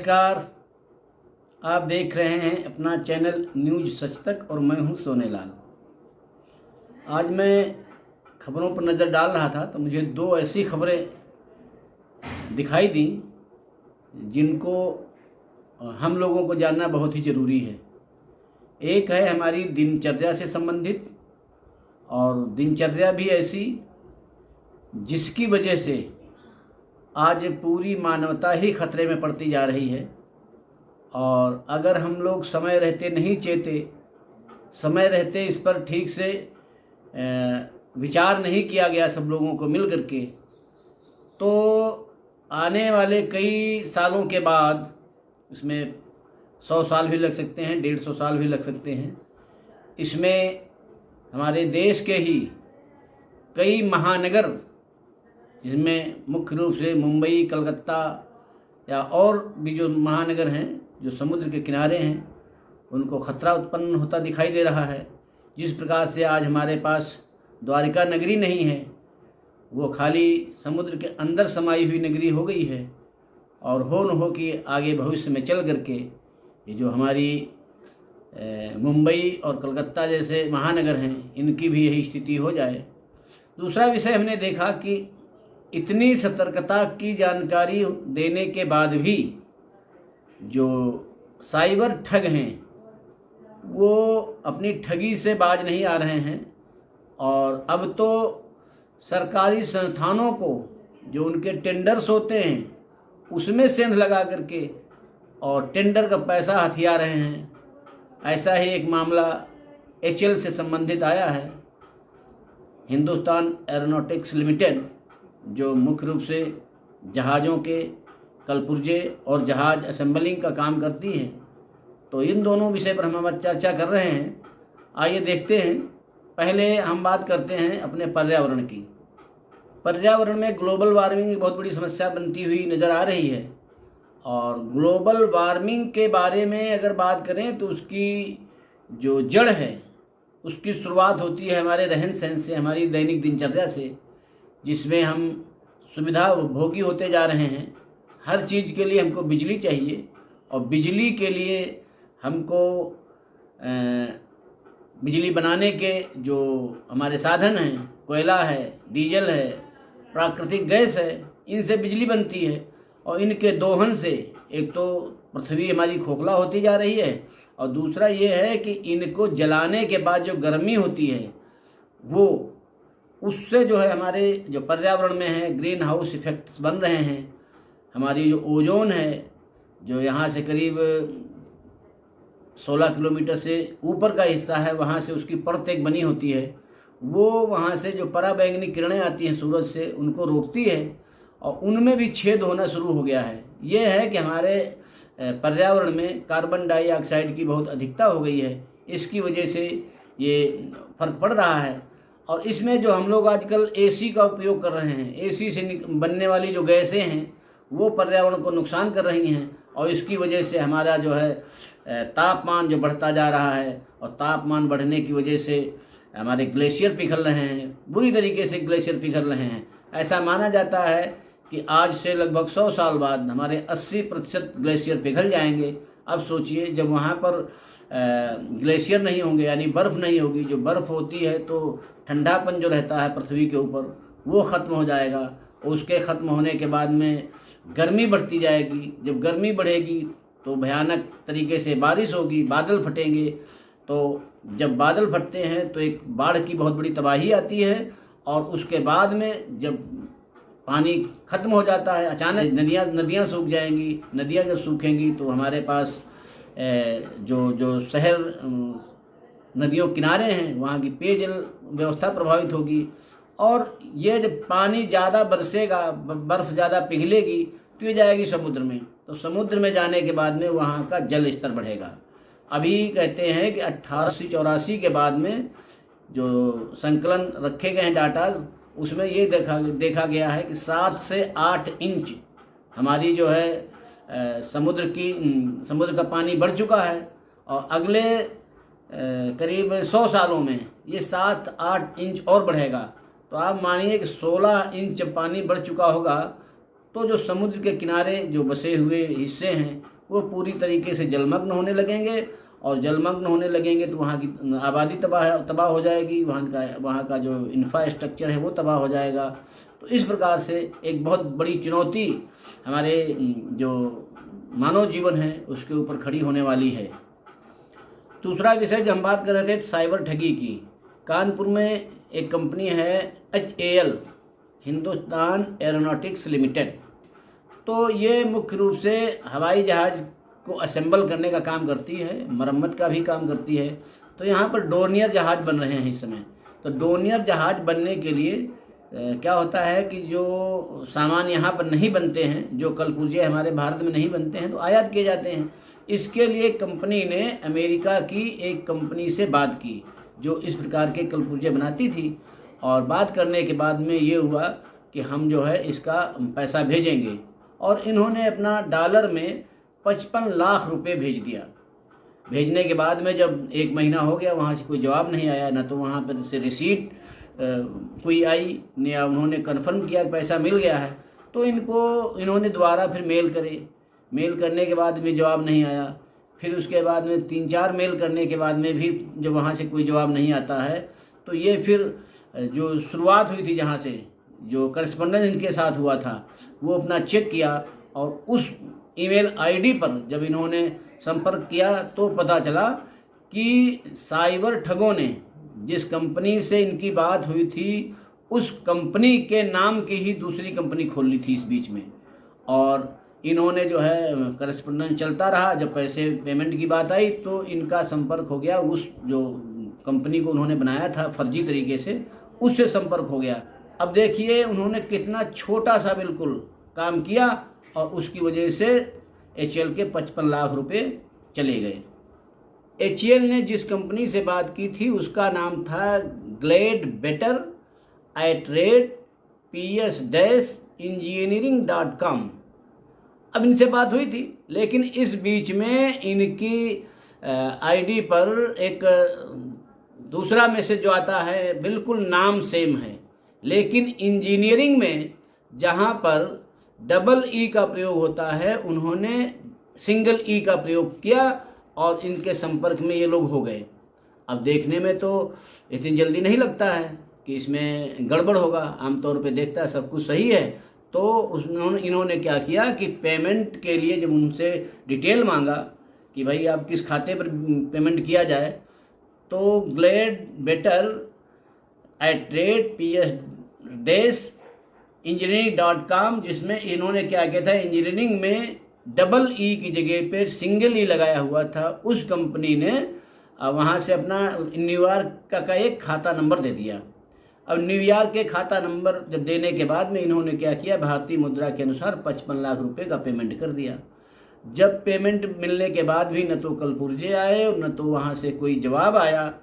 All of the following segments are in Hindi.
नमस्कार। आप देख रहे हैं अपना चैनल न्यूज सच तक और मैं हूं सोनेलाल। आज मैं खबरों पर नज़र डाल रहा था तो मुझे दो ऐसी खबरें दिखाई दी जिनको हम लोगों को जानना बहुत ही ज़रूरी है। एक है हमारी दिनचर्या से संबंधित, और दिनचर्या भी ऐसी जिसकी वजह से आज पूरी मानवता ही खतरे में पड़ती जा रही है। और अगर हम लोग समय रहते नहीं चेते, समय रहते इस पर ठीक से विचार नहीं किया गया सब लोगों को मिल करके, तो आने वाले कई सालों के बाद, इसमें 100 साल भी लग सकते हैं, 150 साल भी लग सकते हैं, इसमें हमारे देश के ही कई महानगर, जिसमें मुख्य रूप से मुंबई, कलकत्ता या और भी जो महानगर हैं जो समुद्र के किनारे हैं, उनको खतरा उत्पन्न होता दिखाई दे रहा है। जिस प्रकार से आज हमारे पास द्वारिका नगरी नहीं है, वो खाली समुद्र के अंदर समाई हुई नगरी हो गई है। और हो न हो कि आगे भविष्य में चल करके ये जो हमारी मुंबई और कलकत्ता जैसे महानगर हैं, इनकी भी यही स्थिति हो जाए। दूसरा विषय हमने देखा कि इतनी सतर्कता की जानकारी देने के बाद भी जो साइबर ठग हैं वो अपनी ठगी से बाज नहीं आ रहे हैं। और अब तो सरकारी संस्थानों को जो उनके टेंडर्स होते हैं उसमें सेंध लगा करके और टेंडर का पैसा हथिया रहे हैं। ऐसा ही एक मामला HAL से संबंधित आया है। हिंदुस्तान एरोनॉटिक्स लिमिटेड, जो मुख्य रूप से जहाज़ों के कलपुर्जे और जहाज़ असेंबलिंग का काम करती है, तो इन दोनों विषय पर हम आज चर्चा कर रहे हैं। आइए देखते हैं। पहले हम बात करते हैं अपने पर्यावरण की। पर्यावरण में ग्लोबल वार्मिंग एक बहुत बड़ी समस्या बनती हुई नज़र आ रही है। और ग्लोबल वार्मिंग के बारे में अगर बात करें तो उसकी जो जड़ है उसकी शुरुआत होती है हमारे रहन सहन से, हमारी दैनिक दिनचर्या से, जिसमें हम सुविधा भोगी होते जा रहे हैं। हर चीज़ के लिए हमको बिजली चाहिए, और बिजली के लिए हमको बिजली बनाने के जो हमारे साधन हैं, कोयला है, डीजल है, प्राकृतिक गैस है, इनसे बिजली बनती है। और इनके दोहन से एक तो पृथ्वी हमारी खोखला होती जा रही है, और दूसरा ये है कि इनको जलाने के बाद जो गर्मी होती है वो, उससे जो है हमारे जो पर्यावरण में है ग्रीन हाउस इफेक्ट्स बन रहे हैं। हमारी जो ओजोन है, जो यहाँ से करीब 16 किलोमीटर से ऊपर का हिस्सा है, वहाँ से उसकी परत एक बनी होती है, वो वहाँ से जो पराबैंगनी किरणें आती हैं सूरज से, उनको रोकती है, और उनमें भी छेद होना शुरू हो गया है। ये है कि हमारे पर्यावरण में कार्बन डाइऑक्साइड की बहुत अधिकता हो गई है। इसकी वजह से ये फर्क पड़ रहा है। और इसमें जो हम लोग आजकल AC का उपयोग कर रहे हैं, AC से बनने वाली जो गैसें हैं वो पर्यावरण को नुकसान कर रही हैं। और इसकी वजह से हमारा जो है तापमान जो बढ़ता जा रहा है, और तापमान बढ़ने की वजह से हमारे ग्लेशियर पिघल रहे हैं, बुरी तरीके से ग्लेशियर पिघल रहे हैं। ऐसा माना जाता है कि आज से लगभग 100 साल बाद हमारे 80% ग्लेशियर पिघल जाएंगे। अब सोचिए, जब वहाँ पर ग्लेशियर नहीं होंगे, यानी बर्फ़ नहीं होगी, जो बर्फ़ होती है तो ठंडापन जो रहता है पृथ्वी के ऊपर वो ख़त्म हो जाएगा। उसके ख़त्म होने के बाद में गर्मी बढ़ती जाएगी। जब गर्मी बढ़ेगी तो भयानक तरीके से बारिश होगी, बादल फटेंगे। तो जब बादल फटते हैं तो एक बाढ़ की बहुत बड़ी तबाही आती है। और उसके बाद में जब पानी ख़त्म हो जाता है, अचानक नदियाँ सूख जाएंगी। नदियाँ जब सूखेंगी तो हमारे पास जो शहर नदियों किनारे हैं वहाँ की पेयजल व्यवस्था प्रभावित होगी। और ये जब पानी ज़्यादा बरसेगा, बर्फ़ ज़्यादा पिघलेगी, तो ये जाएगी समुद्र में। तो समुद्र में जाने के बाद में वहाँ का जल स्तर बढ़ेगा। अभी कहते हैं कि 1884 के बाद में जो संकलन रखे गए हैं डाटाज, उसमें ये देखा गया है कि 7 से 8 इंच हमारी जो है समुद्र का पानी बढ़ चुका है। और अगले करीब 100 सालों में ये 7-8 इंच और बढ़ेगा। तो आप मानिए कि 16 इंच पानी बढ़ चुका होगा, तो जो समुद्र के किनारे जो बसे हुए हिस्से हैं वो पूरी तरीके से जलमग्न होने लगेंगे, और जलमग्न होने लगेंगे तो वहाँ की आबादी तबाह हो जाएगी, वहाँ का जो इंफ्रास्ट्रक्चर है वो तबाह हो जाएगा। तो इस प्रकार से एक बहुत बड़ी चुनौती हमारे जो मानव जीवन है उसके ऊपर खड़ी होने वाली है। दूसरा विषय जो हम बात कर रहे थे साइबर ठगी की, कानपुर में एक कंपनी है HAL, हिंदुस्तान एरोनॉटिक्स लिमिटेड। तो ये मुख्य रूप से हवाई जहाज़ को असेंबल करने का काम करती है, मरम्मत का भी काम करती है। तो यहाँ पर डोर्नियर जहाज़ बन रहे हैं इस समय। तो डोर्नियर जहाज़ बनने के लिए क्या होता है कि जो सामान यहाँ पर नहीं बनते हैं, जो कलपुर्जे हमारे भारत में नहीं बनते हैं, तो आयात किए जाते हैं। इसके लिए कंपनी ने अमेरिका की एक कंपनी से बात की जो इस प्रकार के कलपुर्जे बनाती थी, और बात करने के बाद में ये हुआ कि हम जो है इसका पैसा भेजेंगे, और इन्होंने अपना डॉलर में 55 लाख रुपए भेज दिया। भेजने के बाद में जब 1 महीना हो गया, वहाँ से कोई जवाब नहीं आया, ना तो वहाँ पर से रिसीट कोई आई, न उन्होंने कन्फर्म किया कि पैसा मिल गया है। तो इन्होंने दोबारा फिर मेल करे, मेल करने के बाद भी जवाब नहीं आया। फिर उसके बाद में 3-4 मेल करने के बाद में भी जब वहाँ से कोई जवाब नहीं आता है, तो ये फिर जो शुरुआत हुई थी, जहाँ से जो करस्पॉन्डेंस इनके साथ हुआ था, वो अपना चेक किया, और उस ईमेल आईडी पर जब इन्होंने संपर्क किया तो पता चला कि साइबर ठगों ने जिस कंपनी से इनकी बात हुई थी उस कंपनी के नाम की ही दूसरी कंपनी खोल ली थी इस बीच में। और इन्होंने जो है करस्पॉन्डेंस चलता रहा, जब पैसे पेमेंट की बात आई तो इनका संपर्क हो गया उस जो कंपनी को उन्होंने बनाया था फर्जी तरीके से, उससे संपर्क हो गया। अब देखिए उन्होंने कितना छोटा सा बिल्कुल काम किया, और उसकी वजह से HAL के 55 लाख रुपए चले गए। HAL ने जिस कंपनी से बात की थी उसका नाम था glad-better@ps-engineering.com। अब इनसे बात हुई थी, लेकिन इस बीच में इनकी आईडी पर एक दूसरा मैसेज जो आता है बिल्कुल नाम सेम है, लेकिन इंजीनियरिंग में जहाँ पर डबल ई का प्रयोग होता है उन्होंने सिंगल ई का प्रयोग किया, और इनके संपर्क में ये लोग हो गए। अब देखने में तो इतनी जल्दी नहीं लगता है कि इसमें गड़बड़ होगा, आमतौर पे देखता है सब कुछ सही है। तो इन्होंने क्या किया कि पेमेंट के लिए जब उनसे डिटेल मांगा कि भाई आप किस खाते पर पेमेंट किया जाए, तो glad-better@ps-engineering.com, जिसमें इन्होंने क्या किया था, इंजीनियरिंग में डबल ई की जगह पे सिंगल ई लगाया हुआ था, उस कंपनी ने वहाँ से अपना न्यूयॉर्क का एक खाता नंबर दे दिया। अब न्यूयॉर्क के खाता नंबर जब देने के बाद में इन्होंने क्या किया, भारतीय मुद्रा के अनुसार 55 लाख रुपए का पेमेंट कर दिया। जब पेमेंट मिलने के बाद भी न तो कलपुर्जे आए और न तो वहाँ से कोई जवाब आया,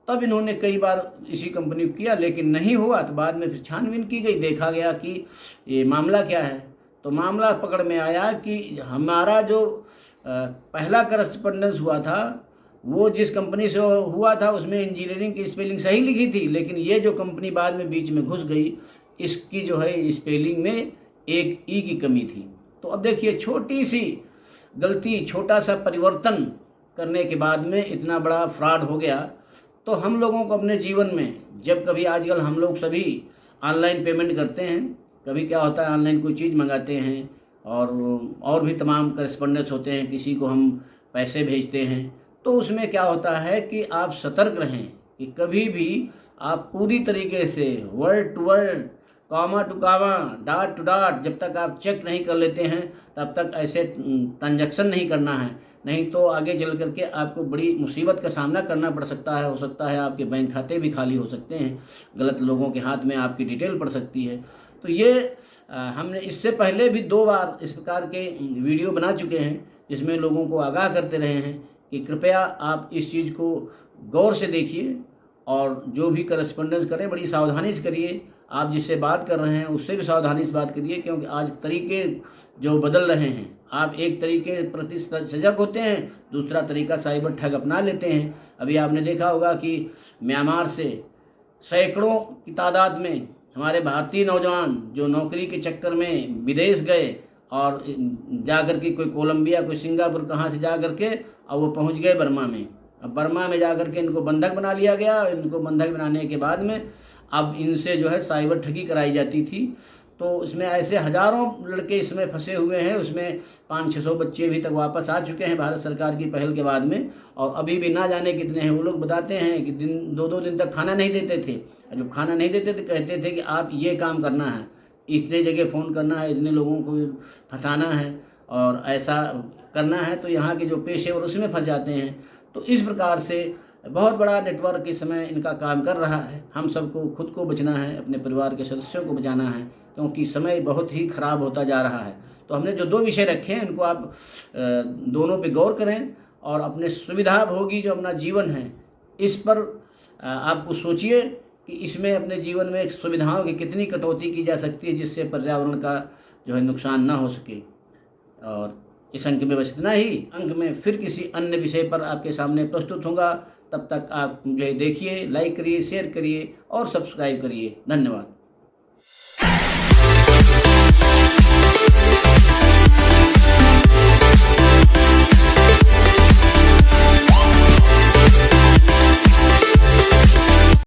तब इन्होंने कई बार इसी कंपनी को किया, लेकिन नहीं हुआ। तो बाद में फिर छानबीन की गई, देखा गया कि ये मामला क्या है। तो मामला पकड़ में आया कि हमारा जो पहला करस्पॉन्डेंस हुआ था, वो जिस कंपनी से हुआ था उसमें इंजीनियरिंग की स्पेलिंग सही लिखी थी, लेकिन ये जो कंपनी बाद में बीच में घुस गई, इसकी जो है स्पेलिंग में एक ई की कमी थी। तो अब देखिए छोटी सी गलती, छोटा सा परिवर्तन करने के बाद में इतना बड़ा फ्रॉड हो गया। तो हम लोगों को अपने जीवन में जब कभी, आजकल हम लोग सभी ऑनलाइन पेमेंट करते हैं, कभी क्या होता है ऑनलाइन कोई चीज़ मंगाते हैं और भी तमाम करस्पॉन्डेंस होते हैं, किसी को हम पैसे भेजते हैं, तो उसमें क्या होता है कि आप सतर्क रहें कि कभी भी आप पूरी तरीके से word to word, comma to comma, dot to dot जब तक आप चेक नहीं कर लेते हैं तब तक ऐसे ट्रांजैक्शन नहीं करना है, नहीं तो आगे चल करके आपको बड़ी मुसीबत का सामना करना पड़ सकता है। हो सकता है आपके बैंक खाते भी खाली हो सकते हैं, गलत लोगों के हाथ में आपकी डिटेल पड़ सकती है। तो ये हमने इससे पहले भी 2 बार इस प्रकार के वीडियो बना चुके हैं, जिसमें लोगों को आगाह करते रहे हैं कि कृपया आप इस चीज़ को गौर से देखिए, और जो भी करस्पॉन्डेंस करें बड़ी सावधानी से करिए। आप जिससे बात कर रहे हैं उससे भी सावधानी से बात करिए, क्योंकि आज तरीके जो बदल रहे हैं, आप एक तरीके प्रति सजग होते हैं, दूसरा तरीका साइबर ठग अपना लेते हैं। अभी आपने देखा होगा कि म्यांमार से सैकड़ों की तादाद में हमारे भारतीय नौजवान जो नौकरी के चक्कर में विदेश गए और जा कर के कोई कोलंबिया, कोई सिंगापुर, कहाँ से जा कर के और वो पहुंच गए बर्मा में। अब बर्मा में जा कर के इनको बंधक बना लिया गया। इनको बंधक बनाने के बाद में अब इनसे जो है साइबर ठगी कराई जाती थी। तो इसमें ऐसे हज़ारों लड़के इसमें फंसे हुए हैं। उसमें 500-600 बच्चे अभी तक वापस आ चुके हैं भारत सरकार की पहल के बाद में, और अभी भी ना जाने कितने हैं। वो लोग बताते हैं कि 2-2 दिन तक खाना नहीं देते थे। जब खाना नहीं देते थे कहते थे कि आप ये काम करना है, इतने जगह फ़ोन करना है, इतने लोगों को फंसाना है और ऐसा करना है। तो यहाँ के जो पेशेवर उसमें फंस जाते हैं। तो इस प्रकार से बहुत बड़ा नेटवर्क इस समय इनका काम कर रहा है। हम सबको खुद को बचना है, अपने परिवार के सदस्यों को बचाना है, क्योंकि समय बहुत ही खराब होता जा रहा है। तो हमने जो 2 विषय रखे हैं इनको आप दोनों पे गौर करें और अपने सुविधा भोगी जो अपना जीवन है इस पर आपको सोचिए कि इसमें अपने जीवन में सुविधाओं की कितनी कटौती की जा सकती है जिससे पर्यावरण का जो है नुकसान ना हो सके। और इस अंक में बस इतना ही। अंक में फिर किसी अन्य विषय पर आपके सामने प्रस्तुत होगा। तब तक आप जो है देखिए, लाइक करिए, शेयर करिए और सब्सक्राइब करिए। धन्यवाद।